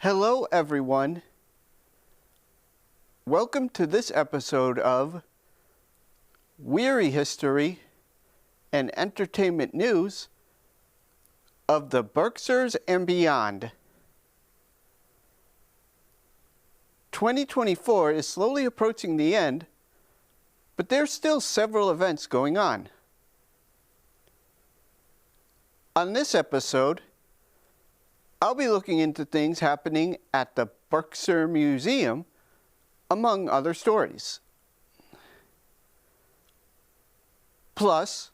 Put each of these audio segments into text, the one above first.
Hello everyone. Welcome to this episode of Wehry History and Entertainment News of the Berkshires and beyond. 2024 is slowly approaching the end, but there's still several events going on. On this episode, I'll be looking into things happening at the Berkshire Museum, among other stories. Plus,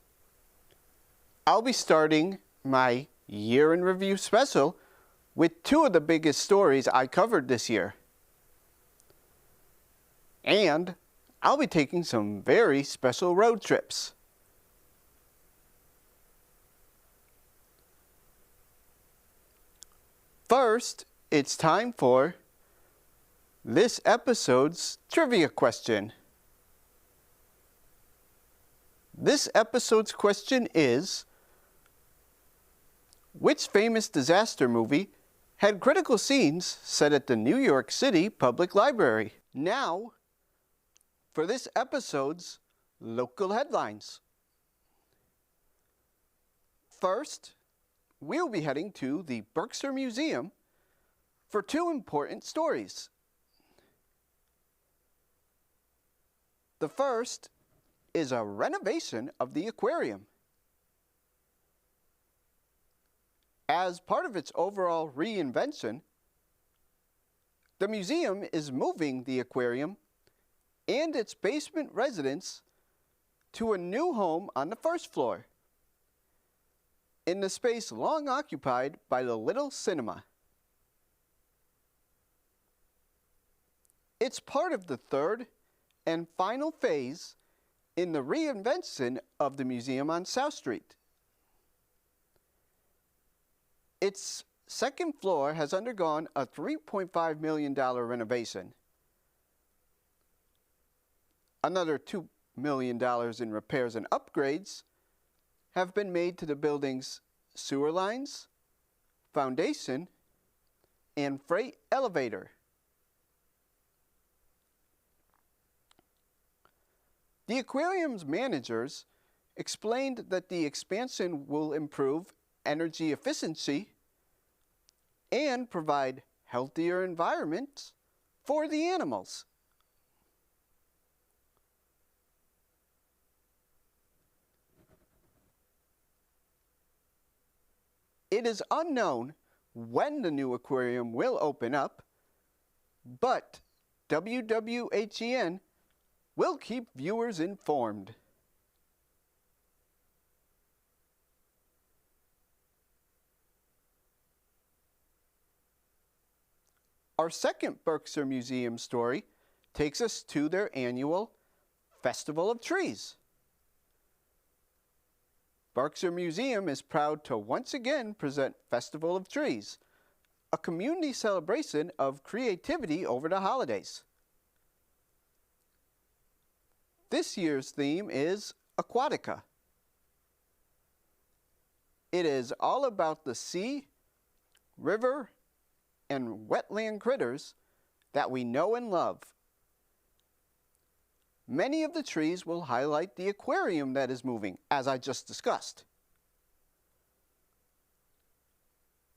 I'll be starting my Year in Review special with two of the biggest stories I covered this year. And I'll be taking some very special road trips. First, it's time for this episode's trivia question. This episode's question is, which famous disaster movie had critical scenes set at the New York City Public Library? Now, for this episode's local headlines. First, we'll be heading to the Berkshire Museum for two important stories. The first is a renovation of the aquarium. As part of its overall reinvention, the museum is moving the aquarium and its basement residence to a new home on the first floor, in the space long occupied by the Little Cinema. It's part of the third and final phase in the reinvention of the museum on South Street. Its second floor has undergone a $3.5 million renovation. Another $2 million in repairs and upgrades have been made to the building's sewer lines, foundation, and freight elevator. The aquarium's managers explained that the expansion will improve energy efficiency and provide healthier environments for the animals. It is unknown when the new aquarium will open up, but WWHEN will keep viewers informed. Our second Berkshire Museum story takes us to their annual Festival of Trees. Berkshire Museum is proud to once again present Festival of Trees, a community celebration of creativity over the holidays. This year's theme is Aquatica. It is all about the sea, river, and wetland critters that we know and love. Many of the trees will highlight the aquarium that is moving, as I just discussed.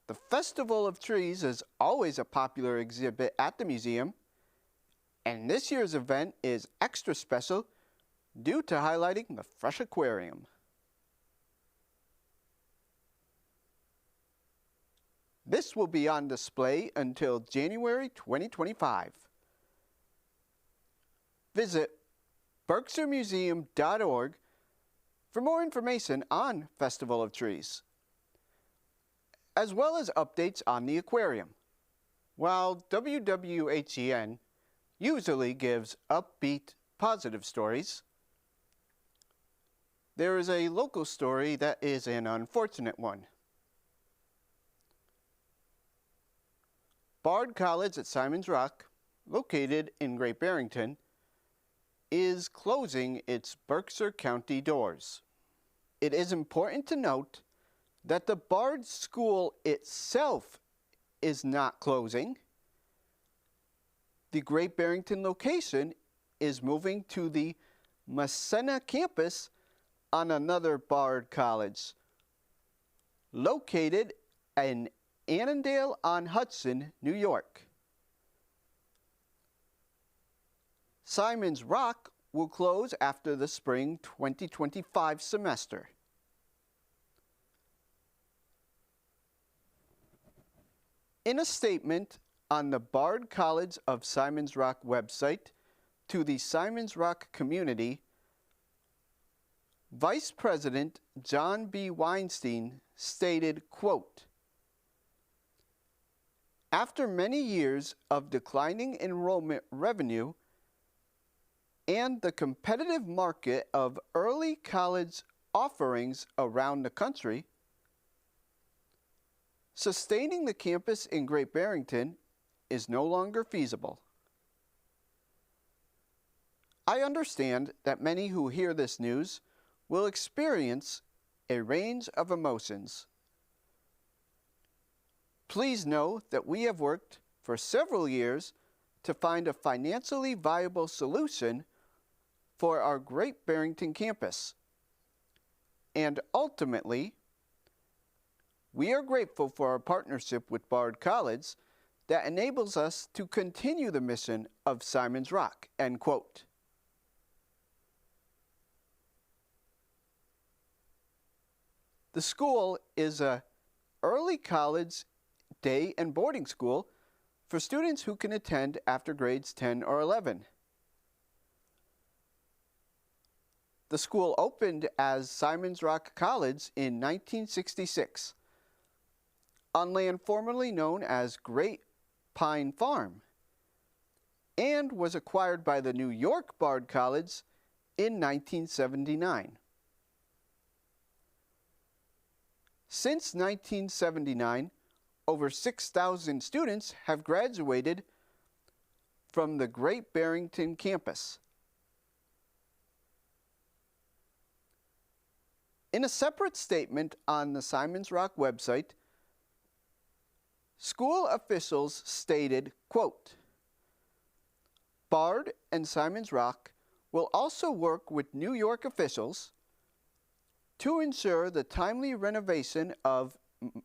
The Festival of Trees is always a popular exhibit at the museum, and this year's event is extra special due to highlighting the fresh aquarium. This will be on display until January 2025. Visit berkshiremuseum.org for more information on Festival of Trees, as well as updates on the aquarium. While WWHEN usually gives upbeat, positive stories, there is a local story that is an unfortunate one. Bard College at Simon's Rock, located in Great Barrington, is closing its Berkshire County doors. It is important to note that the Bard School itself is not closing. The Great Barrington location is moving to the Massena campus on another Bard college, located in Annandale-on-Hudson, New York. Simon's Rock will close after the spring 2025 semester. In a statement on the Bard College of Simon's Rock website to the Simon's Rock community, Vice President John B. Weinstein stated, quote, "After many years of declining enrollment revenue and the competitive market of early college offerings around the country, sustaining the campus in Great Barrington is no longer feasible. I understand that many who hear this news will experience a range of emotions. Please know that we have worked for several years to find a financially viable solution for our Great Barrington campus. And ultimately, we are grateful for our partnership with Bard College that enables us to continue the mission of Simon's Rock," end quote. The school is an early college day and boarding school for students who can attend after grades 10 or 11. The school opened as Simon's Rock College in 1966 on land formerly known as Great Pine Farm and was acquired by the New York Bard College in 1979. Since 1979, over 6,000 students have graduated from the Great Barrington campus. In a separate statement on the Simon's Rock website, school officials stated, quote, "Bard and Simon's Rock will also work with New York officials to ensure the timely renovation of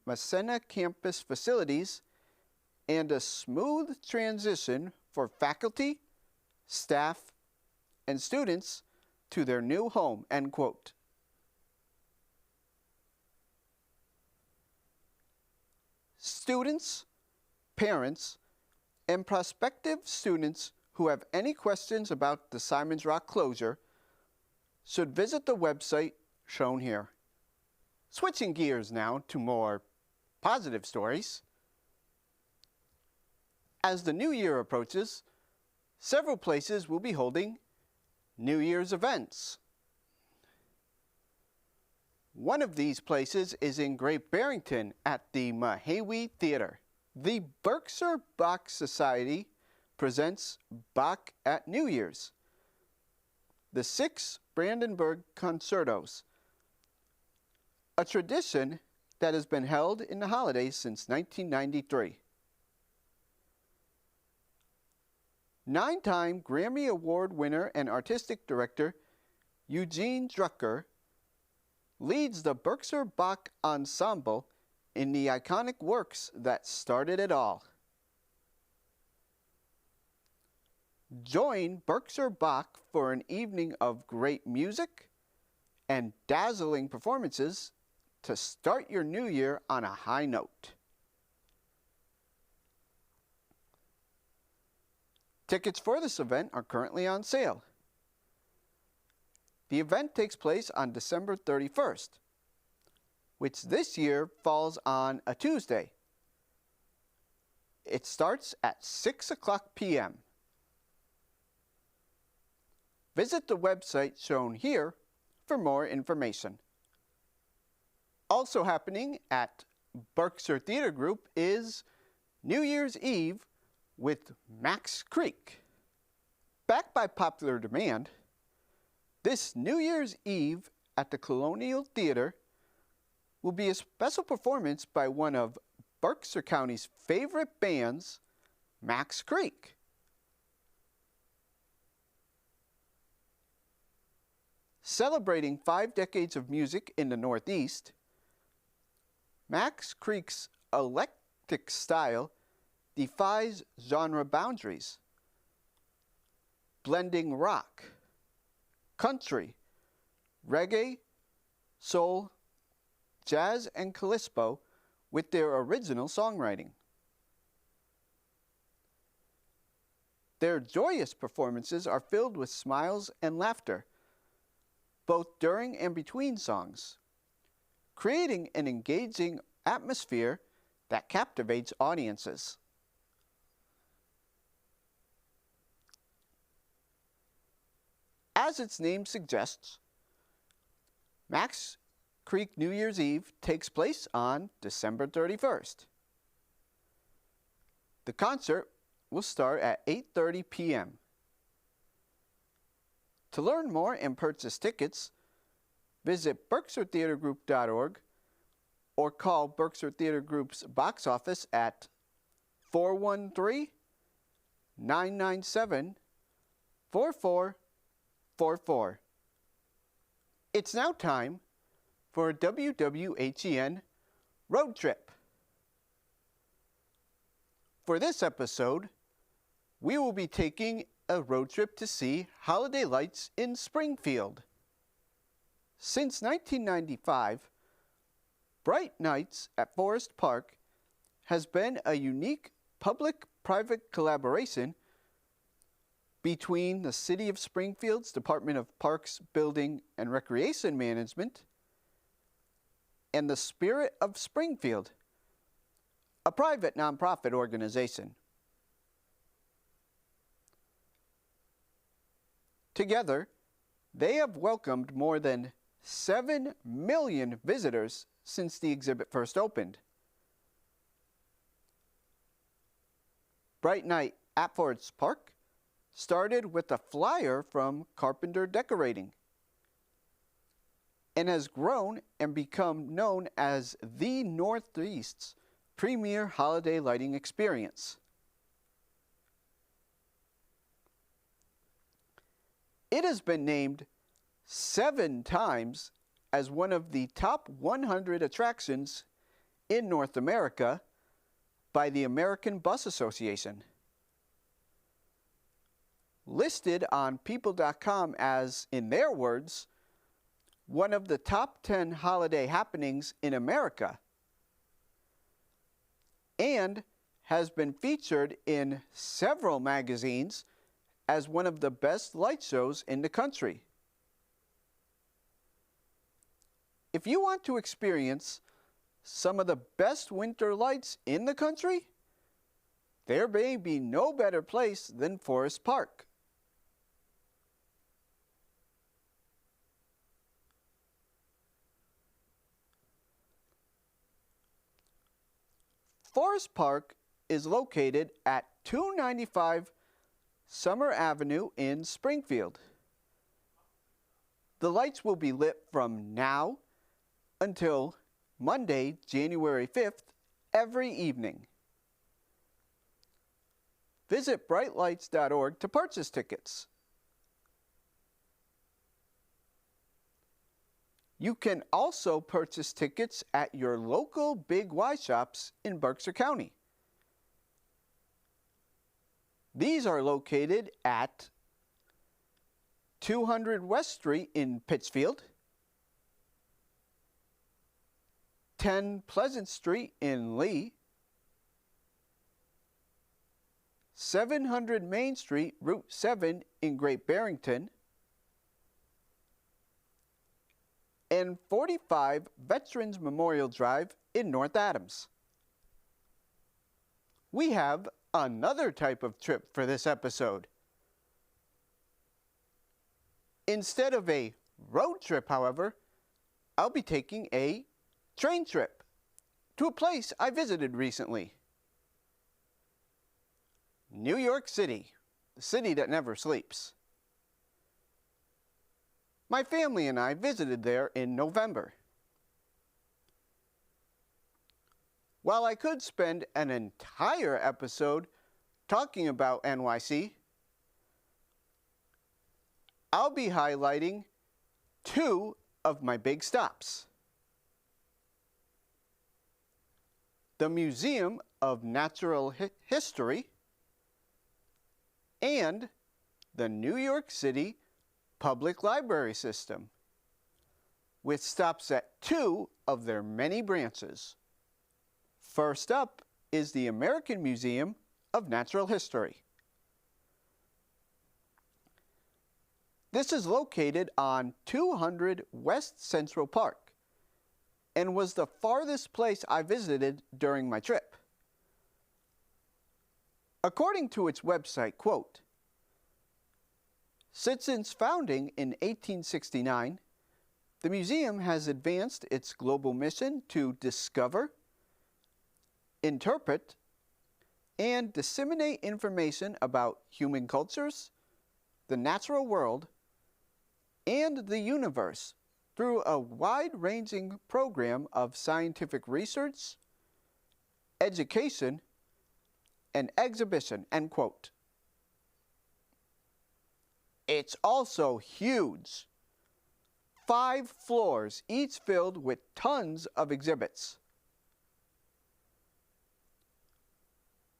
Massena campus facilities and a smooth transition for faculty, staff, and students to their new home," end quote. Students, parents, and prospective students who have any questions about the Simon's Rock closure should visit the website shown here. Switching gears now to more positive stories. As the new year approaches, several places will be holding New Year's events. One of these places is in Great Barrington at the Wehry Theater. The Berkshire Bach Society presents Bach at New Year's, the 6 Brandenburg Concertos, a tradition that has been held in the holidays since 1993. 9-time Grammy Award winner and artistic director Eugene Drucker leads the Berkshire Bach Ensemble in the iconic works that started it all. Join Berkshire Bach for an evening of great music and dazzling performances to start your new year on a high note. Tickets for this event are currently on sale. The event takes place on December 31st, which this year falls on a Tuesday. It starts at 6:00 p.m. Visit the website shown here for more information. Also happening at Berkshire Theater Group is New Year's Eve with Max Creek. Backed by popular demand, this New Year's Eve at the Colonial Theater will be a special performance by one of Berkshire County's favorite bands, Max Creek. Celebrating 5 decades of music in the Northeast, Max Creek's eclectic style defies genre boundaries, blending rock, country, reggae, soul, jazz, and calypso with their original songwriting. Their joyous performances are filled with smiles and laughter, both during and between songs, creating an engaging atmosphere that captivates audiences. As its name suggests, Max Creek New Year's Eve takes place on December 31st. The concert will start at 8:30 p.m. To learn more and purchase tickets, visit BerkshireTheaterGroup.org or call Berkshire Theater Group's box office at 413-997-4444. It's now time for a WWHEN road trip. For this episode, we will be taking a road trip to see holiday lights in Springfield. Since 1995, Bright Nights at Forest Park has been a unique public-private collaboration between the City of Springfield's Department of Parks, Building, and Recreation Management and the Spirit of Springfield, a private nonprofit organization. Together, they have welcomed more than 7 million visitors since the exhibit first opened. Bright Night at Forest Park started with a flyer from Carpenter Decorating and has grown and become known as the Northeast's premier holiday lighting experience. It has been named 7 times as one of the top 100 attractions in North America by the American Bus Association. Listed on People.com as, in their words, one of the top 10 holiday happenings in America, and has been featured in several magazines as one of the best light shows in the country. If you want to experience some of the best winter lights in the country, there may be no better place than Forest Park. Forest Park is located at 295 Summer Avenue in Springfield. The lights will be lit from now until Monday, January 5th, every evening. Visit brightlights.org to purchase tickets. You can also purchase tickets at your local Big Y shops in Berkshire County. These are located at 200 West Street in Pittsfield, 10 Pleasant Street in Lee, 700 Main Street, Route 7 in Great Barrington, and 45 Veterans Memorial Drive in North Adams. We have another type of trip for this episode. Instead of a road trip, however, I'll be taking a train trip to a place I visited recently. New York City, the city that never sleeps. My family and I visited there in November. While I could spend an entire episode talking about NYC, I'll be highlighting two of my big stops: the Museum of Natural History and the New York City Public Library System, with stops at two of their many branches. First up is the American Museum of Natural History. This is located on 200 West Central Park and was the farthest place I visited during my trip. According to its website, quote, "Since its founding in 1869, the museum has advanced its global mission to discover, interpret, and disseminate information about human cultures, the natural world, and the universe through a wide-ranging program of scientific research, education, and exhibition," end quote. It's also huge. 5 floors, each filled with tons of exhibits.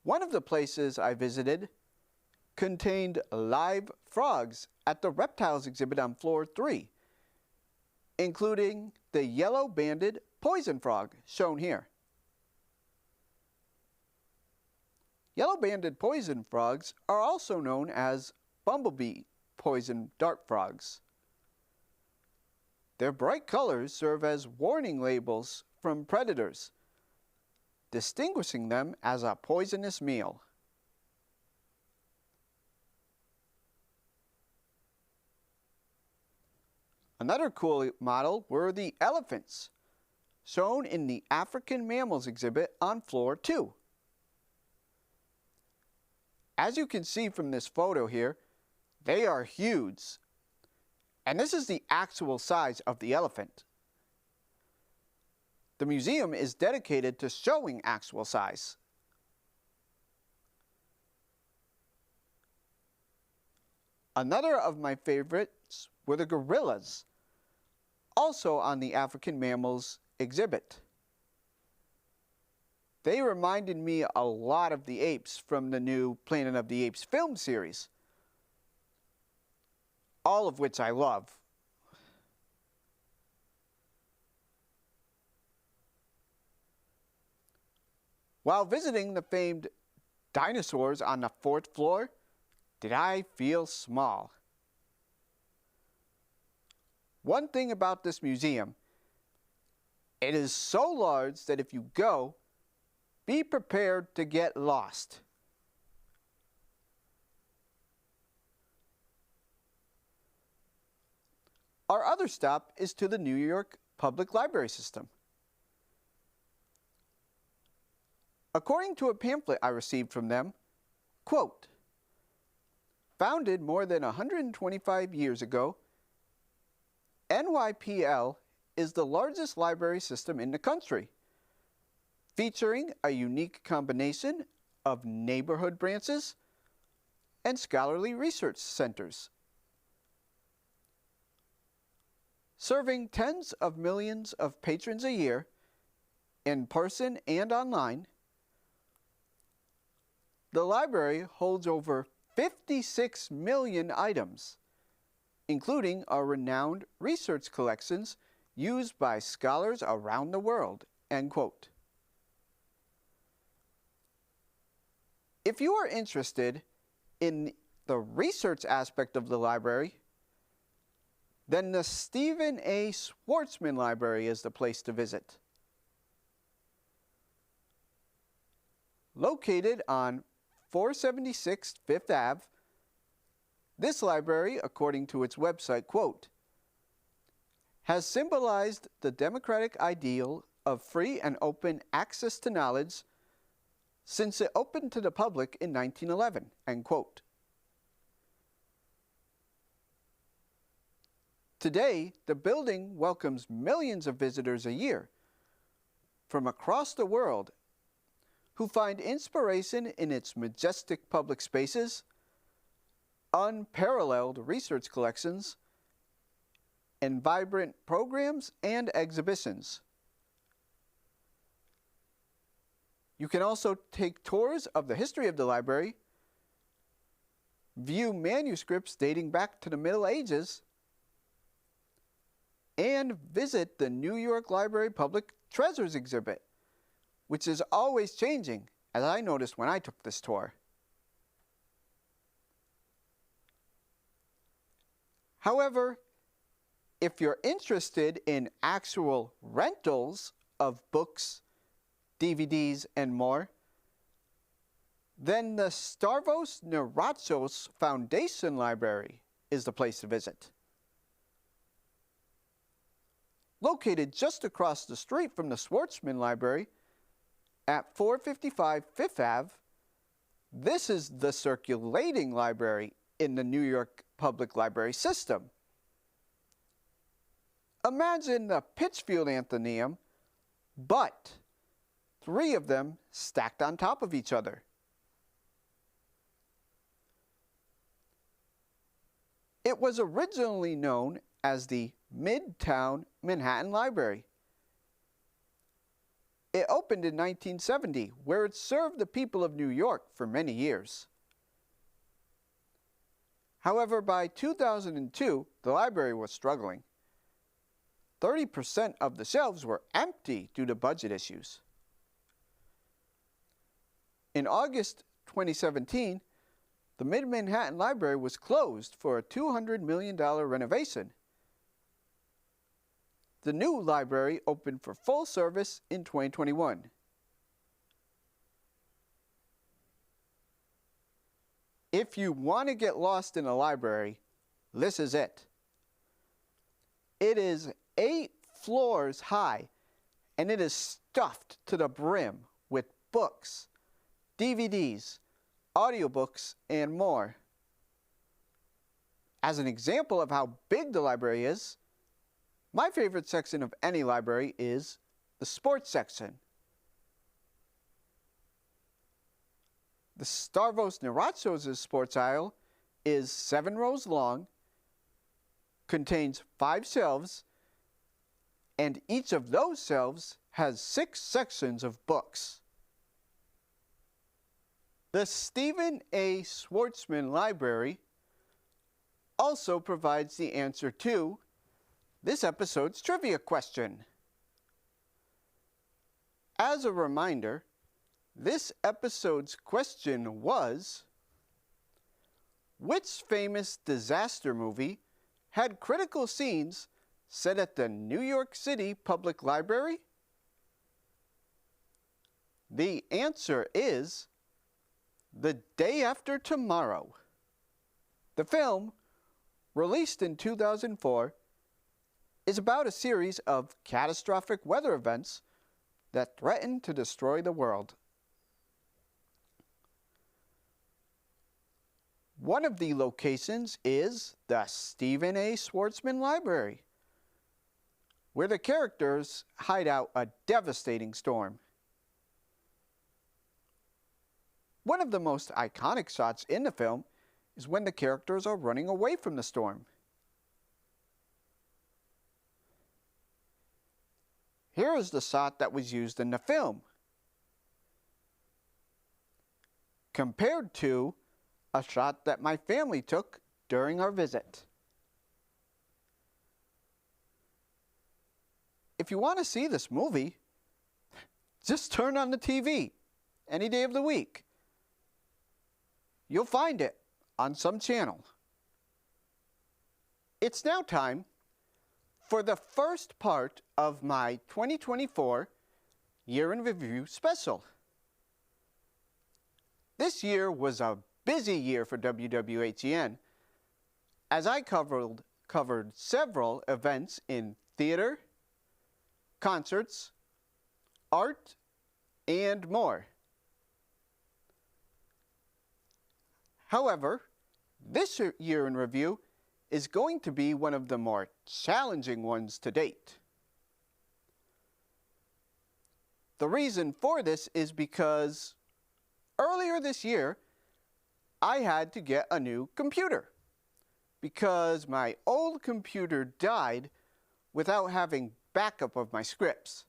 One of the places I visited contained live frogs at the reptiles exhibit on floor 3, including the yellow-banded poison frog shown here. Yellow-banded poison frogs are also known as bumblebee poison dart frogs. Their bright colors serve as warning labels from predators, distinguishing them as a poisonous meal. Another cool model were the elephants, shown in the African Mammals exhibit on floor 2. As you can see from this photo here, they are huge, and this is the actual size of the elephant. The museum is dedicated to showing actual size. Another of my favorites were the gorillas, also on the African Mammals exhibit. They reminded me a lot of the apes from the new Planet of the Apes film series, all of which I love. While visiting the famed dinosaurs on the 4th floor, did I feel small. One thing about this museum, it is so large that if you go, be prepared to get lost. Our other stop is to the New York Public Library System. According to a pamphlet I received from them, quote, "Founded more than 125 years ago, NYPL is the largest library system in the country, featuring a unique combination of neighborhood branches and scholarly research centers. Serving tens of millions of patrons a year, in person and online, the library holds over 56 million items, including our renowned research collections used by scholars around the world," end quote. If you are interested in the research aspect of the library, then the Stephen A. Schwarzman Library is the place to visit. Located on 476 Fifth Ave, this library, according to its website, quote, "has symbolized the democratic ideal of free and open access to knowledge since it opened to the public in 1911, end quote. Today, the building welcomes millions of visitors a year from across the world who find inspiration in its majestic public spaces, unparalleled research collections, and vibrant programs and exhibitions. You can also take tours of the history of the library, view manuscripts dating back to the Middle Ages, and visit the New York Library Public Treasures exhibit, which is always changing, as I noticed when I took this tour. However, if you're interested in actual rentals of books, DVDs, and more, then the Stavros Neratsos Foundation Library is the place to visit. Located just across the street from the Schwartzman Library at 455 Fifth Ave, this is the circulating library in the New York Public Library system. Imagine the Pittsfield Athenaeum, but 3 of them stacked on top of each other. It was originally known as the Midtown Manhattan Library. It opened in 1970, where it served the people of New York for many years. However, by 2002, the library was struggling. 30% of the shelves were empty due to budget issues. In August 2017, the Mid-Manhattan Library was closed for a $200 million renovation. The new library opened for full service in 2021. If you want to get lost in a library, this is it. It is 8 floors high, and it is stuffed to the brim with books, DVDs, audiobooks, and more. As an example of how big the library is, my favorite section of any library is the sports section. The Stavros Neratsos' sports aisle is 7 rows long, contains 5 shelves, and each of those shelves has 6 sections of books. The Stephen A. Schwartzman Library also provides the answer to this episode's trivia question. As a reminder, this episode's question was, which famous disaster movie had critical scenes set at the New York City Public Library? The answer is The Day After Tomorrow. The film, released in 2004, is about a series of catastrophic weather events that threaten to destroy the world. One of the locations is the Stephen A. Schwartzman Library, where the characters hide out a devastating storm. One of the most iconic shots in the film is when the characters are running away from the storm. Here is the shot that was used in the film, compared to a shot that my family took during our visit. If you want to see this movie, just turn on the TV any day of the week. You'll find it on some channel. It's now time for the first part of my 2024 Year in Review special. This year was a busy year for WWHEN, as I covered several events in theater, concerts, art, and more. However, this year in review is going to be one of the more challenging ones to date. The reason for this is because earlier this year, I had to get a new computer because my old computer died without having backup of my scripts.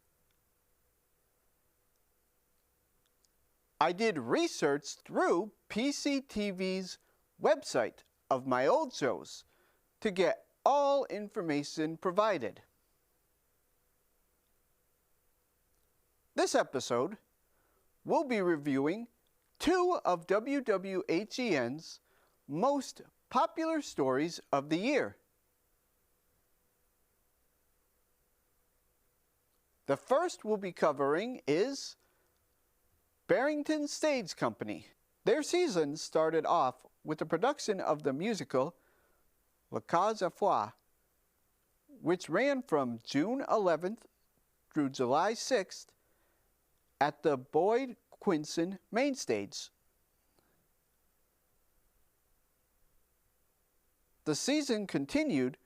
I did research through PCTV's website of my old shows to get all information provided. This episode, we'll be reviewing 2 of WWHEN's most popular stories of the year. The first we'll be covering is Barrington Stage Company. Their season started off with the production of the musical La Cage aux Folles, which ran from June 11th through July 6th at the Boyd Quinson main stage. The season continued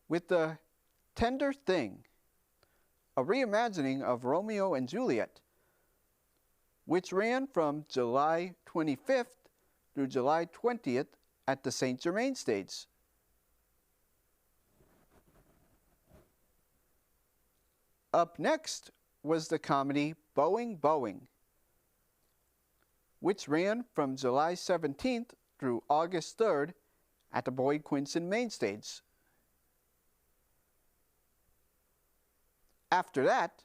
with The Tender Thing, a reimagining of Romeo and Juliet, which ran from July 25th through July 20th at the St. Germain stage. Up next was the comedy Boeing Boeing, which ran from July 17th through August 3rd at the Boyd Quinson main stage. After that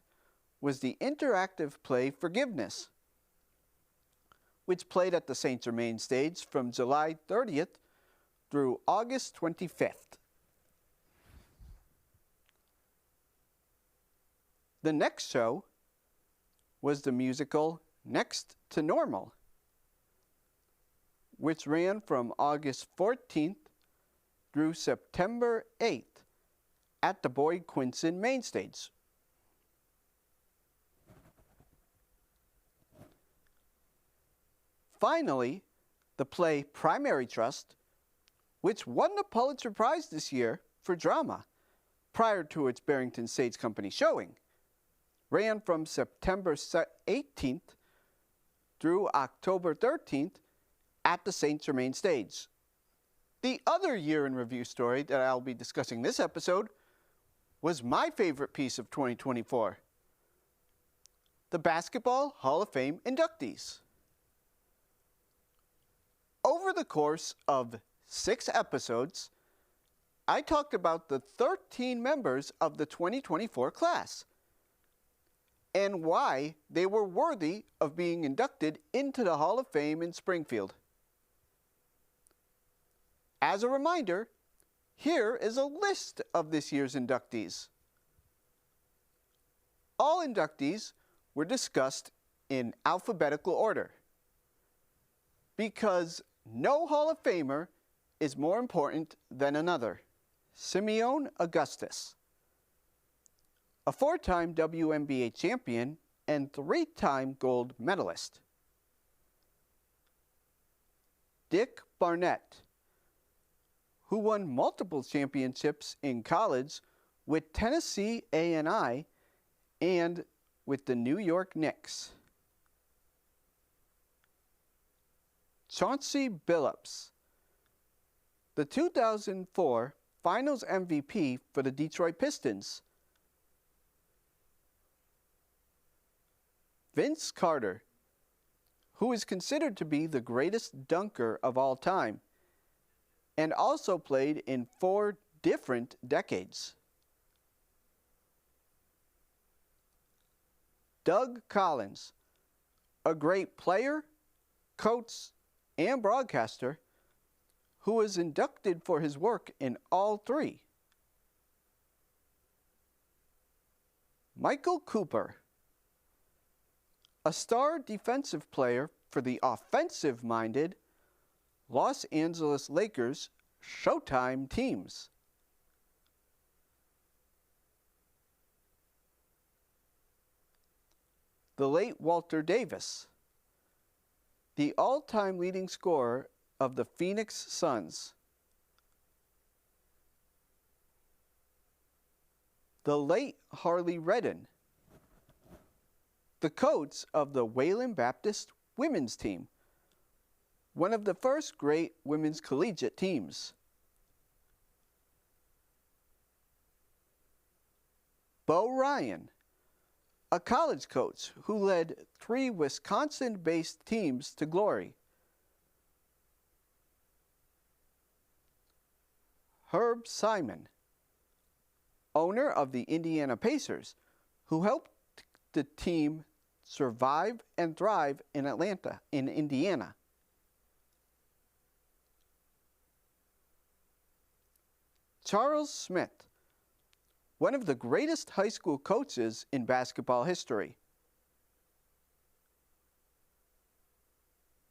was the interactive play Forgiveness, which played at the St. Germain stage from July 30th through August 25th. The next show was the musical Next to Normal, which ran from August 14th through September 8th at the Boyd Quinson main stage. Finally, the play Primary Trust, which won the Pulitzer Prize this year for drama prior to its Barrington Stage Company showing, ran from September 18th through October 13th at the St. Germain stage. The other year in review story that I'll be discussing this episode was my favorite piece of 2024, the Basketball Hall of Fame inductees. Over the course of 6 episodes, I talked about the 13 members of the 2024 class and why they were worthy of being inducted into the Hall of Fame in Springfield. As a reminder, here is a list of this year's inductees. All inductees were discussed in alphabetical order because no Hall of Famer is more important than another. Simeon Augustus, a 4-time WNBA champion and 3-time gold medalist. Dick Barnett, who won multiple championships in college with Tennessee A&I and with the New York Knicks. Chauncey Billups, the 2004 Finals MVP for the Detroit Pistons. Vince Carter, who is considered to be the greatest dunker of all time, and also played in 4 different decades. Doug Collins, a great player, coach, and broadcaster who was inducted for his work in all 3. Michael Cooper, a star defensive player for the offensive-minded Los Angeles Lakers Showtime teams. The late Walter Davis, the all-time leading scorer of the Phoenix Suns. The late Harley Redden, the coach of the Wayland Baptist women's team, one of the first great women's collegiate teams. Bo Ryan, a college coach who led 3 Wisconsin-based teams to glory. Herb Simon, owner of the Indiana Pacers, who helped the team survive and thrive in Indiana. Charles Smith, one of the greatest high school coaches in basketball history.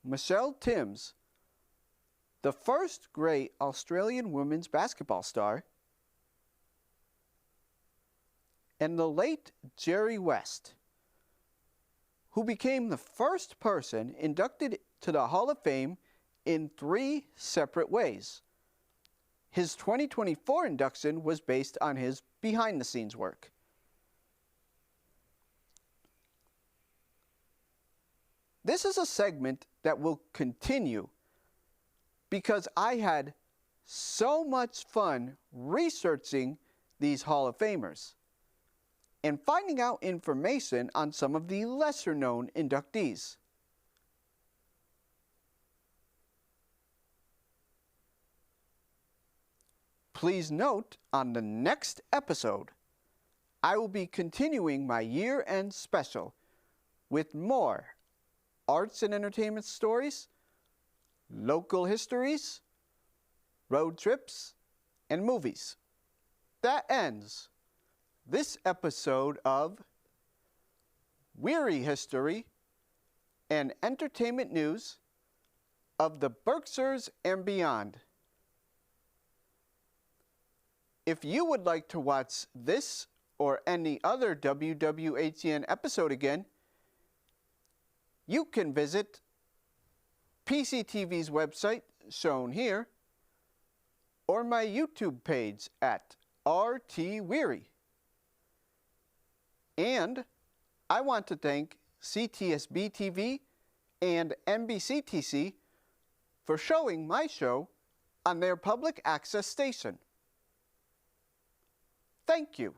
Michelle Timms, the first great Australian women's basketball star. And the late Jerry West, who became the first person inducted to the Hall of Fame in 3 separate ways. His 2024 induction was based on his behind-the-scenes work. This is a segment that will continue because I had so much fun researching these Hall of Famers and finding out information on some of the lesser-known inductees. Please note, on the next episode, I will be continuing my year-end special with more arts and entertainment stories, local histories, road trips, and movies. That ends this episode of Wehry History and Entertainment News of the Berkshires and beyond. If you would like to watch this or any other WWHEN episode again, you can visit PCTV's website, shown here, or my YouTube page at RT Wehry. And I want to thank CTSB TV and NBCTC for showing my show on their public access station. Thank you.